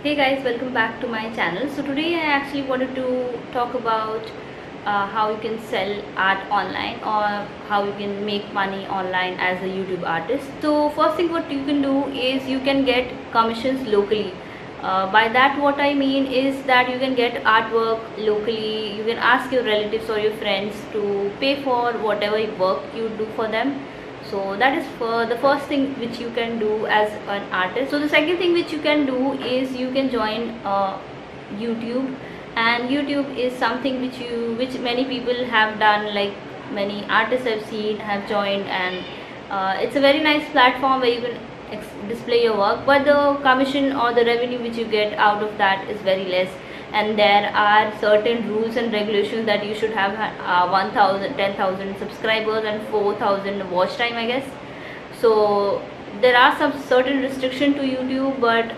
Hey guys, welcome back to my channel. So today I actually wanted to talk about how you can sell art online or how you can make money online as a YouTube artist. So first thing what you can do is you can get commissions locally. By that what I mean is that you can get artwork locally. You can ask your relatives or your friends to pay for whatever work you do for them. So that is for the first thing which you can do as an artist. So the second thing which you can do is you can join YouTube, and YouTube is something which many people have done, like many artists I've seen have joined, and it's a very nice platform where you can display your work, but the commission or the revenue which you get out of that is very less. And there are certain rules and regulations that you should have 10,000 subscribers and 4,000 watch time, I guess. So there are some certain restriction to YouTube, but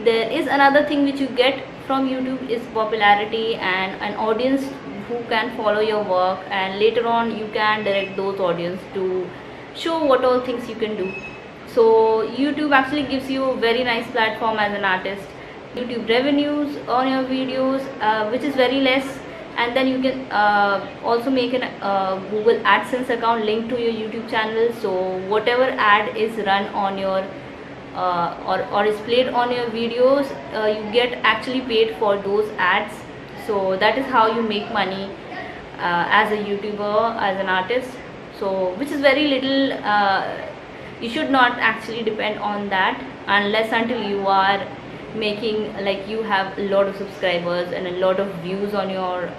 there is another thing which you get from YouTube is popularity and an audience who can follow your work, and later on you can direct those audience to show what all things you can do. So YouTube actually gives you a very nice platform as an artist. YouTube revenues on your videos, which is very less, and then you can also make an Google AdSense account linked to your YouTube channel. So whatever ad is run on your or is played on your videos, you get actually paid for those ads. So that is how you make money as a YouTuber, as an artist. So which is very little. You should not actually depend on that unless until you are making, like, you have a lot of subscribers and a lot of views on your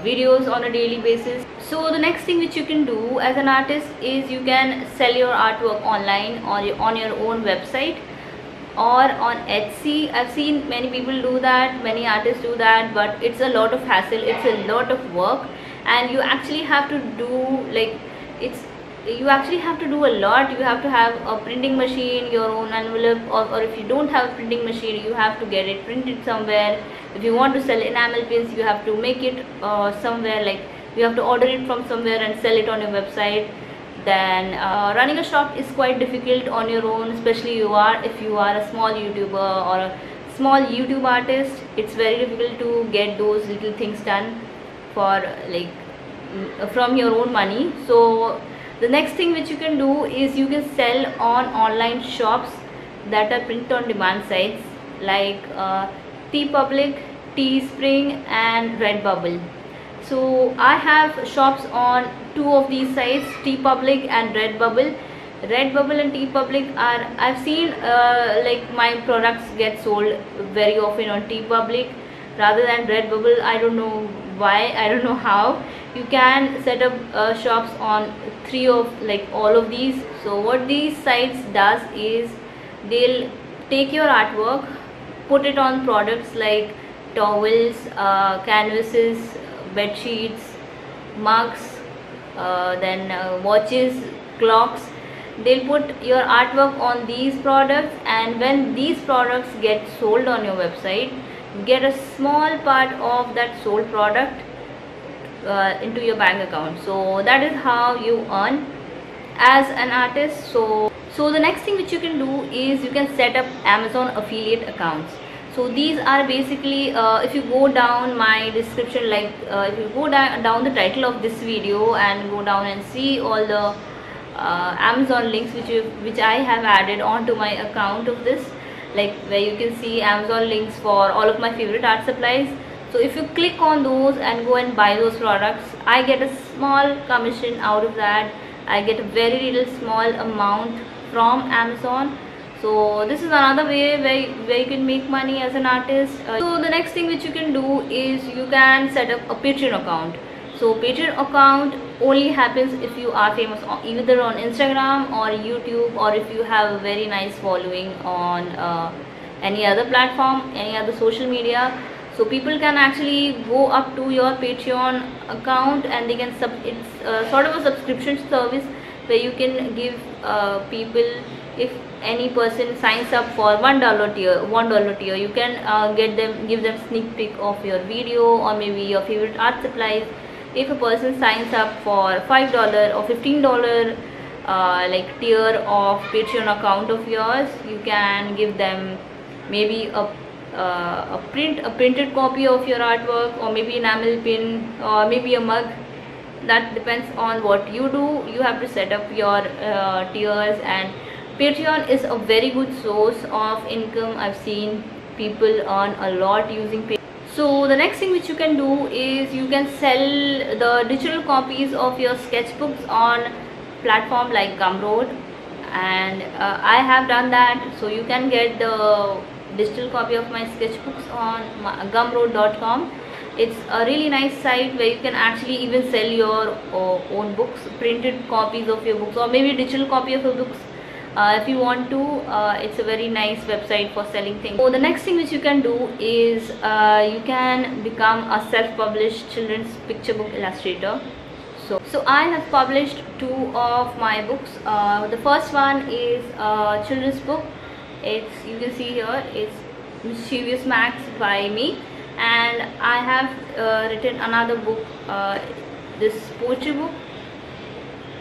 videos on a daily basis. So the next thing which you can do as an artist is you can sell your artwork online or on your own website or on Etsy. I've seen many people do that, many artists do that, but it's a lot of hassle, it's a lot of work, and you actually have to do, like, you actually have to do a lot. You have to have a printing machine, your own envelope, or if you don't have a printing machine, you have to get it printed somewhere. If you want to sell enamel pins, you have to make it somewhere, like you have to order it from somewhere and sell it on your website. Then running a shop is quite difficult on your own, especially if you are a small YouTuber or a small YouTube artist. It's very difficult to get those little things done for, like, from your own money. So the next thing which you can do is you can sell on online shops that are print on demand sites like TeePublic, Teespring and Redbubble. So I have shops on two of these sites, TeePublic and Redbubble. Redbubble and TeePublic are, I've seen like my products get sold very often on TeePublic rather than Redbubble. I don't know why, I don't know how. You can set up shops on three of, like, all of these. So what these sites does is they'll take your artwork, put it on products like towels, canvases, bed sheets, mugs, then watches, clocks. They'll put your artwork on these products, and when these products get sold on your website, get a small part of that sold product into your bank account. So that is how you earn as an artist. So the next thing which you can do is you can set up Amazon affiliate accounts. So these are basically, if you go down my description, like if you go down the title of this video and go down and see all the Amazon links which I have added onto my account of this, like where you can see Amazon links for all of my favorite art supplies. So if you click on those and go and buy those products, I get a small commission out of that. I get a very little small amount from Amazon. So this is another way where you can make money as an artist. So the next thing which you can do is you can set up a Patreon account. So Patreon account only happens if you are famous either on Instagram or YouTube, or if you have a very nice following on any other platform, any other social media. So people can actually go up to your Patreon account and they can it's sort of a subscription service where you can give people, if any person signs up for $1 tier, you can give them sneak peek of your video or maybe your favorite art supplies. If a person signs up for $5 or $15 like tier of Patreon account of yours, you can give them maybe a printed copy of your artwork, or maybe enamel pin, or maybe a mug. That depends on what you do. You have to set up your tiers, and Patreon is a very good source of income. I've seen people earn a lot using Patreon. So the next thing which you can do is you can sell the digital copies of your sketchbooks on platform like Gumroad, and I have done that. So you can get the digital copy of my sketchbooks on gumroad.com. It's a really nice site where you can actually even sell your own books, printed copies of your books, or maybe digital copy of your books if you want to. It's a very nice website for selling things. So the next thing which you can do is you can become a self-published children's picture book illustrator. So I have published 2 of my books. The first one is a children's book. It's, you can see here, it's Mischievous Max by me, and I have written another book, this poetry book,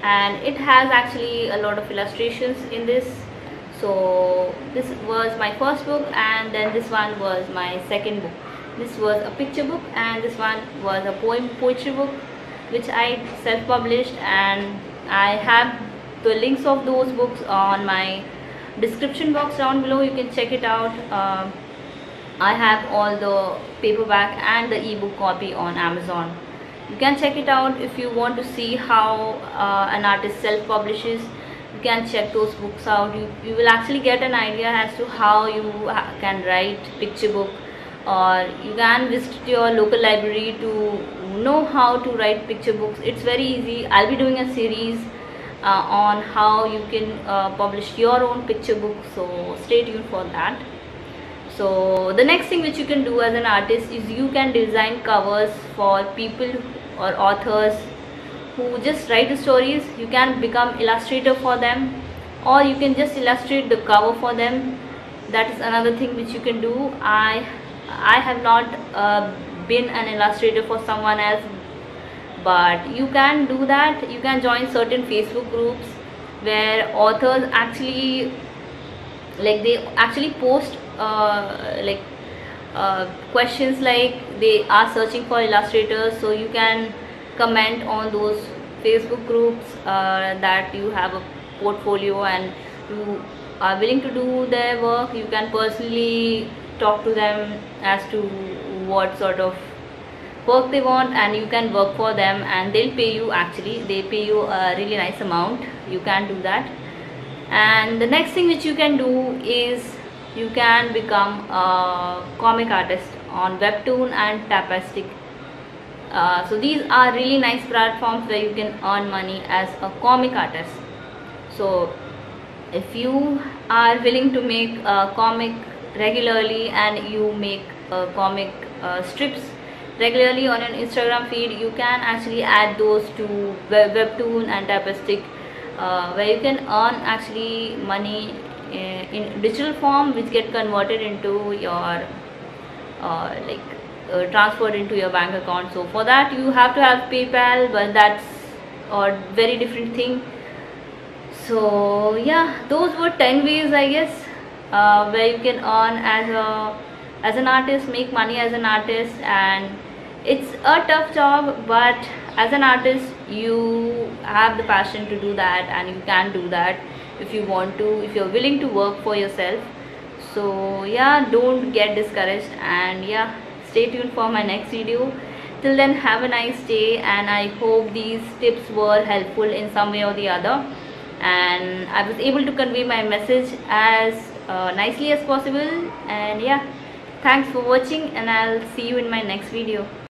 and it has actually a lot of illustrations in this. So this was my first book, and then this one was my second book. This was a picture book, and this one was a poetry book, which I self-published, and I have the links of those books on my description box down below. You can check it out. I have all the paperback and the ebook copy on Amazon. You can check it out if you want to see how an artist self-publishes. You can check those books out. You will actually get an idea as to how you can write picture book, or you can visit your local library to know how to write picture books. It's very easy. I'll be doing a series on how you can publish your own picture book, so stay tuned for that. So the next thing which you can do as an artist is you can design covers for people or authors who just write the stories. You can become illustrator for them, or you can just illustrate the cover for them. That is another thing which you can do. I have not been an illustrator for someone else, but you can do that. You can join certain Facebook groups where authors actually, like, they actually post questions, like they are searching for illustrators. So you can comment on those Facebook groups that you have a portfolio and you are willing to do their work. You can personally talk to them as to what sort of work they want, and you can work for them, and they'll pay you. Actually, they pay you a really nice amount. You can do that. And the next thing which you can do is you can become a comic artist on Webtoon and Tapastic. So these are really nice platforms where you can earn money as a comic artist. So if you are willing to make a comic regularly, and you make comic strips regularly on an Instagram feed, you can actually add those to Webtoon and Tapastic, where you can earn actually money in digital form, which get converted into your transferred into your bank account. So for that you have to have PayPal, but that's a very different thing. So yeah, those were 10 ways, I guess, where you can earn as an artist, make money as an artist. And it's a tough job, but as an artist you have the passion to do that, and you can do that if you want to, if you're willing to work for yourself. So yeah, don't get discouraged, and yeah, stay tuned for my next video. Till then, have a nice day, and I hope these tips were helpful in some way or the other, and I was able to convey my message as nicely as possible. And yeah, thanks for watching, and I'll see you in my next video.